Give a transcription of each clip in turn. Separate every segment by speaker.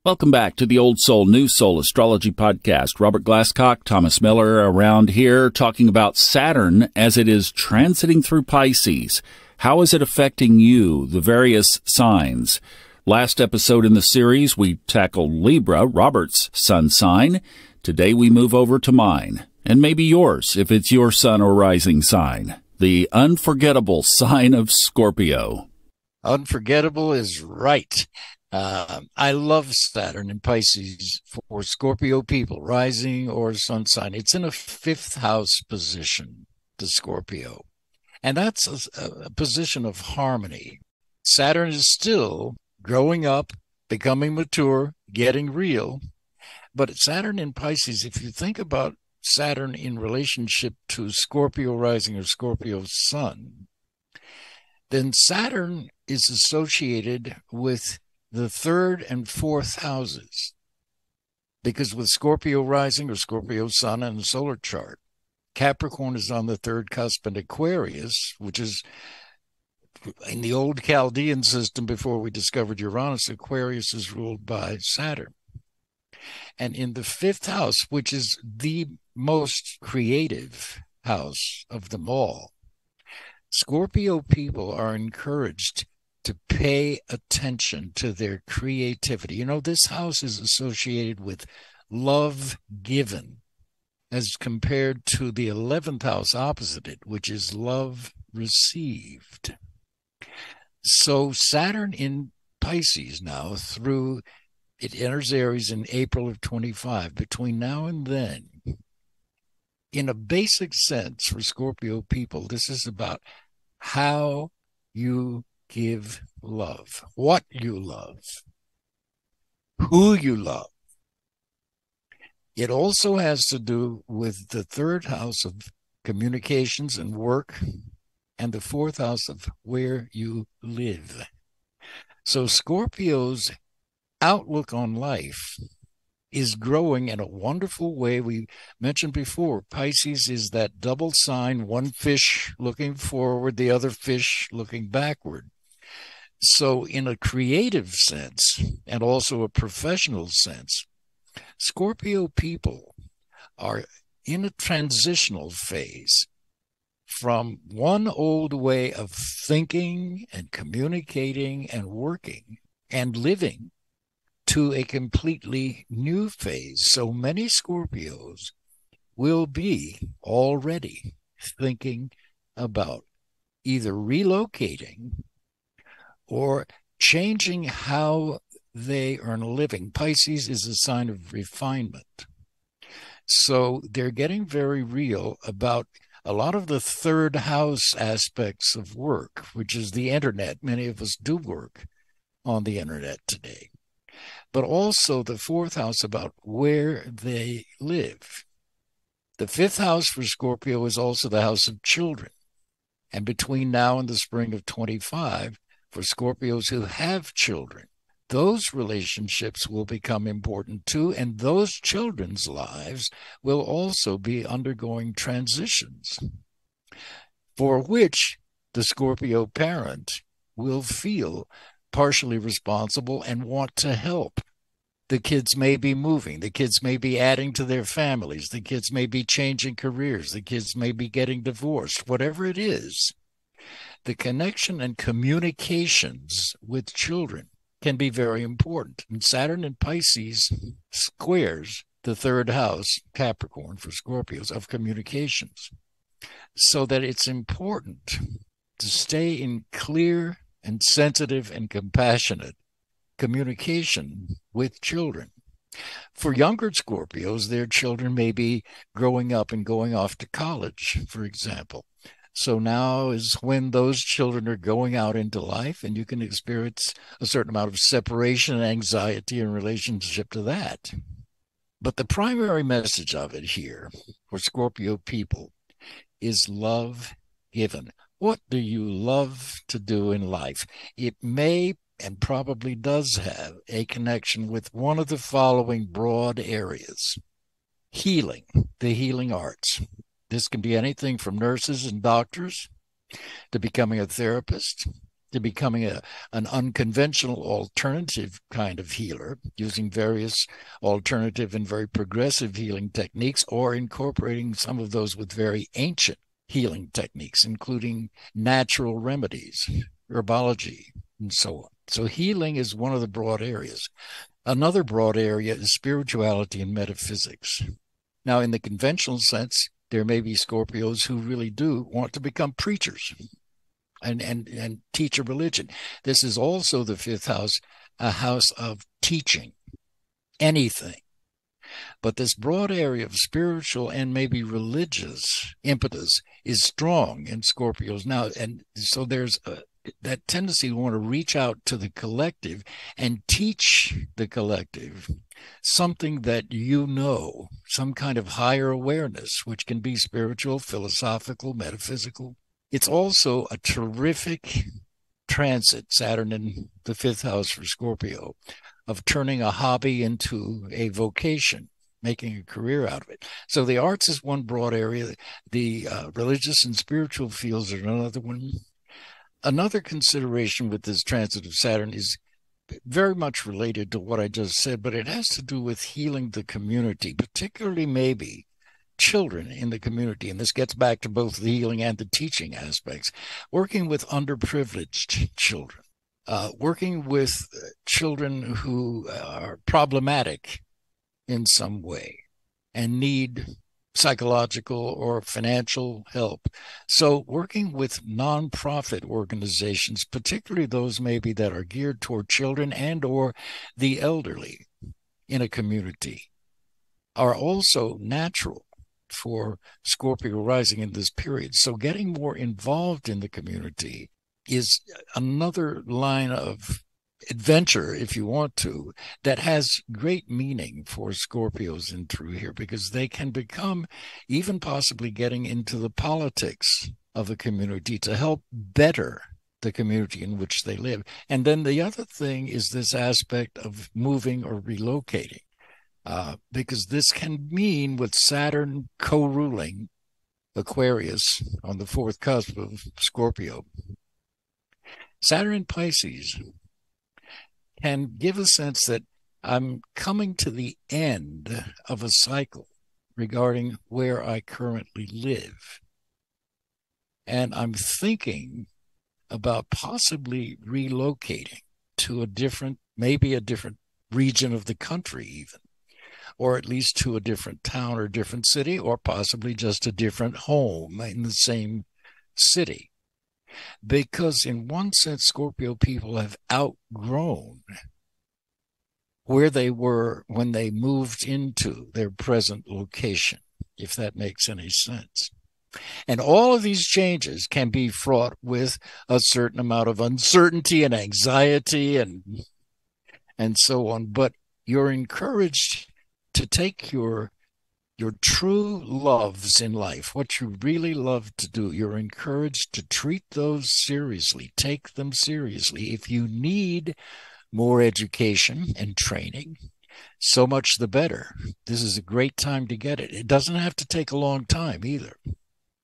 Speaker 1: Welcome back to the Old Soul, New Soul Astrology Podcast. Robert Glasscock, Thomas Miller around here talking about Saturn as it is transiting through Pisces. How is it affecting you, the various signs? Last episode in the series, we tackled Libra, Robert's sun sign. Today we move over to mine, and maybe yours if it's your sun or rising sign. The unforgettable sign of Scorpio.
Speaker 2: Unforgettable is right. I love Saturn in Pisces for Scorpio people, rising or sun sign. It's in a fifth house position to Scorpio. And that's a position of harmony. Saturn is still growing up, becoming mature, getting real. But Saturn in Pisces, if you think about Saturn in relationship to Scorpio rising or Scorpio sun, then Saturn is associated with the third and fourth houses, because with Scorpio rising or Scorpio sun in the solar chart, Capricorn is on the third cusp, and Aquarius, which is in the old Chaldean system before we discovered Uranus, Aquarius is ruled by Saturn. And in the fifth house, which is the most creative house of them all, Scorpio people are encouraged to pay attention to their creativity. You know, this house is associated with love given as compared to the 11th house opposite it, which is love received. So Saturn in Pisces now through, it enters Aries in April of 25. Between now and then, in a basic sense for Scorpio people, this is about how you give love, what you love, who you love. It also has to do with the third house of communications and work and the fourth house of where you live. So Scorpio's outlook on life is growing in a wonderful way. We mentioned before, Pisces is that double sign, one fish looking forward, the other fish looking backward. So in a creative sense, and also a professional sense, Scorpio people are in a transitional phase from one old way of thinking and communicating and working and living to a completely new phase. So many Scorpios will be already thinking about either relocating or changing how they earn a living. Pisces is a sign of refinement. So they're getting very real about a lot of the third house aspects of work, which is the internet. Many of us do work on the internet today. But also the fourth house about where they live. The fifth house for Scorpio is also the house of children. And between now and the spring of 25, for Scorpios who have children, those relationships will become important too, and those children's lives will also be undergoing transitions, for which the Scorpio parent will feel partially responsible and want to help. The kids may be moving, the kids may be adding to their families, the kids may be changing careers, the kids may be getting divorced, whatever it is. The connection and communications with children can be very important. And Saturn in Pisces squares the third house, Capricorn for Scorpios, of communications. So that it's important to stay in clear and sensitive and compassionate communication with children. For younger Scorpios, their children may be growing up and going off to college, for example. So now is when those children are going out into life, and you can experience a certain amount of separation and anxiety in relationship to that. But the primary message of it here for Scorpio people is love given. What do you love to do in life? It may and probably does have a connection with one of the following broad areas. Healing, the healing arts. This can be anything from nurses and doctors to becoming a therapist, to becoming an unconventional alternative kind of healer, using various alternative and very progressive healing techniques, or incorporating some of those with very ancient healing techniques, including natural remedies, herbology, and so on. So healing is one of the broad areas. Another broad area is spirituality and metaphysics. Now, in the conventional sense, there may be Scorpios who really do want to become preachers and teach a religion. This is also the fifth house, a house of teaching anything. But this broad area of spiritual and maybe religious impetus is strong in Scorpios now. And so there's that tendency to want to reach out to the collective and teach the collective something that you know, some kind of higher awareness, which can be spiritual, philosophical, metaphysical. It's also a terrific transit, Saturn in the fifth house for Scorpio, of turning a hobby into a vocation, making a career out of it. So the arts is one broad area. The religious and spiritual fields are another one. Another consideration with this transit of Saturn is very much related to what I just said, but it has to do with healing the community, particularly maybe children in the community. And this gets back to both the healing and the teaching aspects. Working with underprivileged children. Working with children who are problematic in some way and need psychological or financial help. So working with nonprofit organizations, particularly those maybe that are geared toward children and or the elderly in a community, are also natural for Scorpio rising in this period. So getting more involved in the community is another line of adventure, if you want to, that has great meaning for Scorpios in through here, because they can become even possibly getting into the politics of a community to help better the community in which they live. And then the other thing is this aspect of moving or relocating, because this can mean, with Saturn co-ruling Aquarius on the fourth cusp of Scorpio, Saturn in Pisces can give a sense that I'm coming to the end of a cycle regarding where I currently live. And I'm thinking about possibly relocating to a different, maybe a different region of the country even, or at least to a different town or different city, or possibly just a different home in the same city. Because in one sense, Scorpio people have outgrown where they were when they moved into their present location, if that makes any sense. And all of these changes can be fraught with a certain amount of uncertainty and anxiety and so on. But you're encouraged to take your true loves in life, what you really love to do. You're encouraged to treat those seriously, take them seriously. If you need more education and training, so much the better. This is a great time to get it. It doesn't have to take a long time either.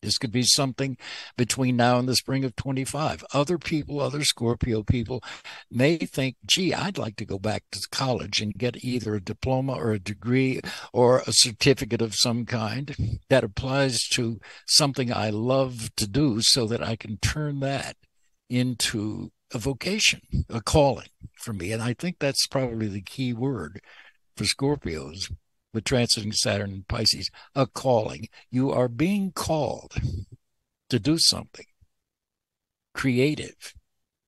Speaker 2: This could be something between now and the spring of 25. Other people, other Scorpio people may think, gee, I'd like to go back to college and get either a diploma or a degree or a certificate of some kind that applies to something I love to do, so that I can turn that into a vocation, a calling for me. And I think that's probably the key word for Scorpios with transiting Saturn and Pisces, a calling. You are being called to do something creative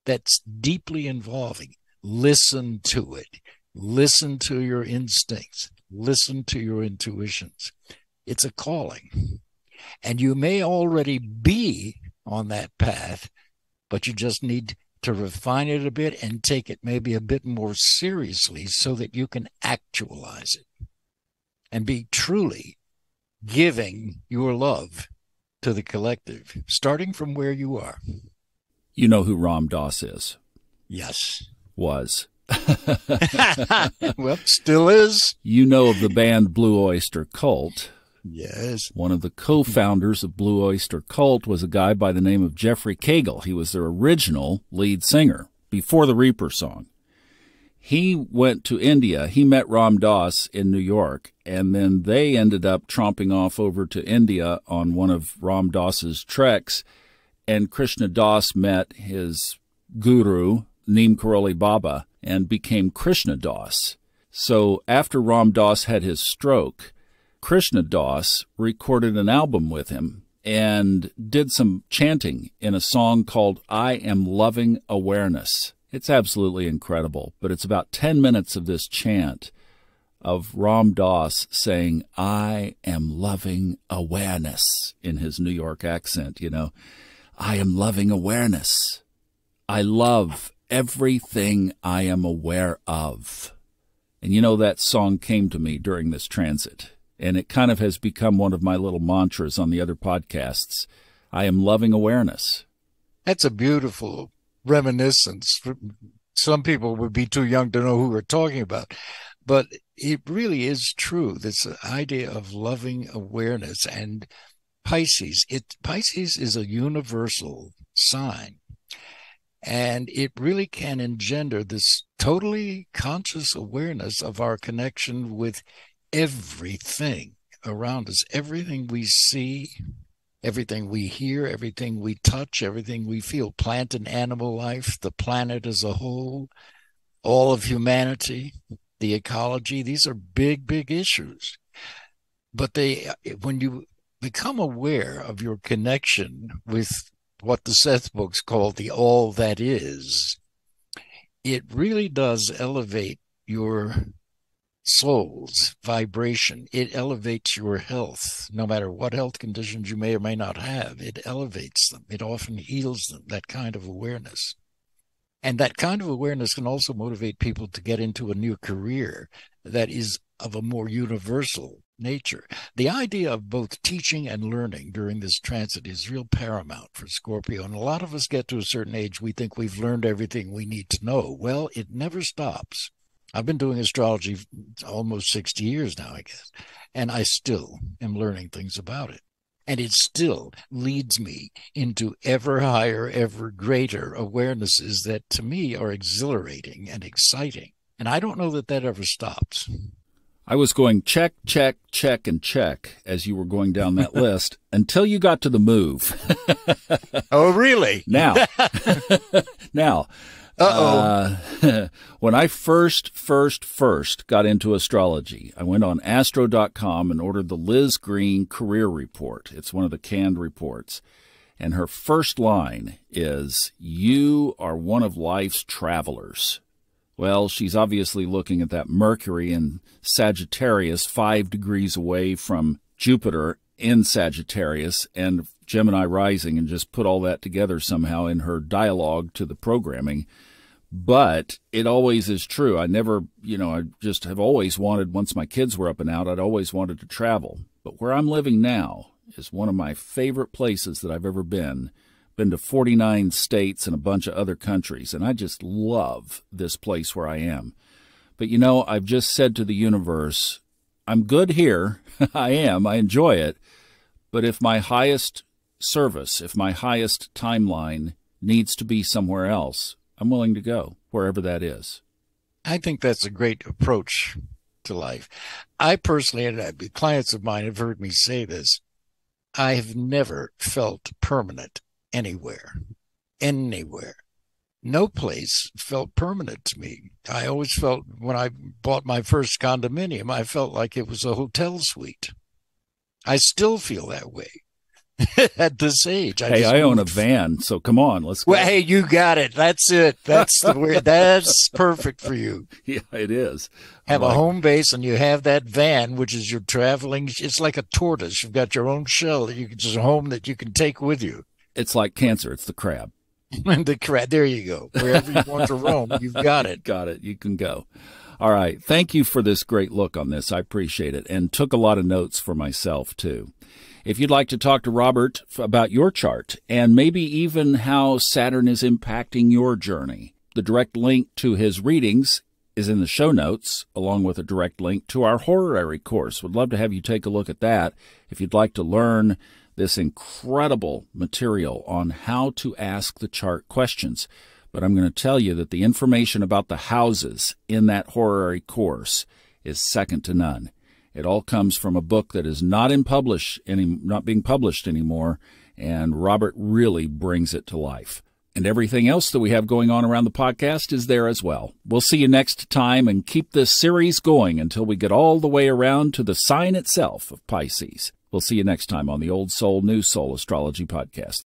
Speaker 2: that's deeply involving. Listen to it. Listen to your instincts. Listen to your intuitions. It's a calling. And you may already be on that path, but you just need to refine it a bit and take it maybe a bit more seriously so that you can actualize it and be truly giving your love to the collective, starting from where you are.
Speaker 1: You know who Ram Dass is?
Speaker 2: Yes.
Speaker 1: Was.
Speaker 2: Well, still is.
Speaker 1: You know of the band Blue Oyster Cult.
Speaker 2: Yes.
Speaker 1: One of the co-founders of Blue Oyster Cult was a guy by the name of Jeffrey Cagle. He was their original lead singer before the Reaper song. He went to India. He met Ram Dass in New York, and then they ended up tromping off over to India on one of Ram Dass's treks, and Krishna Das met his guru, Neem Karoli Baba, and became Krishna Das. So after Ram Dass had his stroke, Krishna Das recorded an album with him and did some chanting in a song called I Am Loving Awareness. It's absolutely incredible, but it's about 10 minutes of this chant of Ram Dass saying, I am loving awareness, in his New York accent, you know. I am loving awareness. I love everything I am aware of. And you know, that song came to me during this transit, and it kind of has become one of my little mantras on the other podcasts. I am loving awareness.
Speaker 2: That's a beautiful reminiscence. Some people would be too young to know who we're talking about, but it really is true. This idea of loving awareness, and Pisces is a universal sign, and it really can engender this totally conscious awareness of our connection with everything around us, everything we see, everything we hear, everything we touch, everything we feel, plant and animal life, the planet as a whole, all of humanity, the ecology. These are big, big issues. But when you become aware of your connection with what the Seth books call the all that is, it really does elevate your soul's vibration. It elevates your health, no matter what health conditions you may or may not have. It elevates them. It often heals them, that kind of awareness. And that kind of awareness can also motivate people to get into a new career that is of a more universal nature. The idea of both teaching and learning during this transit is real paramount for Scorpio. And a lot of us get to a certain age, we think we've learned everything we need to know. Well, it never stops. I've been doing astrology almost 60 years now, I guess, and I still am learning things about it. And it still leads me into ever higher, ever greater awarenesses that to me are exhilarating and exciting. And I don't know that that ever stops.
Speaker 1: I was going check, check, check, and check as you were going down that list until you got to the move.
Speaker 2: Oh, really?
Speaker 1: Now, when I first got into astrology, I went on astro.com and ordered the Liz Green career report. It's one of the canned reports. And her first line is, "You are one of life's travelers." Well, she's obviously looking at that Mercury in Sagittarius, 5 degrees away from Jupiter in Sagittarius, and Gemini rising, and just put all that together somehow in her dialogue to the programming. But it always is true. I never, I just have always wanted, once my kids were up and out, I'd always wanted to travel. But where I'm living now is one of my favorite places that I've ever been. Been to 49 states and a bunch of other countries, and I just love this place where I am. But, I've just said to the universe, I'm good here. I am. I enjoy it. But if my highest service, if my highest timeline needs to be somewhere else, I'm willing to go, wherever that is.
Speaker 2: I think that's a great approach to life. I personally, and clients of mine have heard me say this, I have never felt permanent anywhere. No place felt permanent to me. I always felt, when I bought my first condominium, I felt like it was a hotel suite. I still feel that way at this age.
Speaker 1: I own a van, so come on, let's go.
Speaker 2: Well, hey, you got it. That's it. That's the way. That's perfect for you.
Speaker 1: Yeah, it is.
Speaker 2: Have a home base, and you have that van, which is your traveling. It's like a tortoise. You've got your own shell that just a home that you can take with you.
Speaker 1: It's like cancer. It's the crab.
Speaker 2: The crab. There you go. Wherever you want to roam, you've got it.
Speaker 1: Got it. You can go. All right. Thank you for this great look on this. I appreciate it, and took a lot of notes for myself, too. If you'd like to talk to Robert about your chart and maybe even how Saturn is impacting your journey, the direct link to his readings is in the show notes, along with a direct link to our horary course. Would love to have you take a look at that if you'd like to learn this incredible material on how to ask the chart questions. But I'm going to tell you that the information about the houses in that horary course is second to none. It all comes from a book that is not being published anymore, and Robert really brings it to life. And everything else that we have going on around the podcast is there as well. We'll see you next time, and keep this series going until we get all the way around to the sign itself of Pisces. We'll see you next time on the Old Soul, New Soul Astrology Podcast.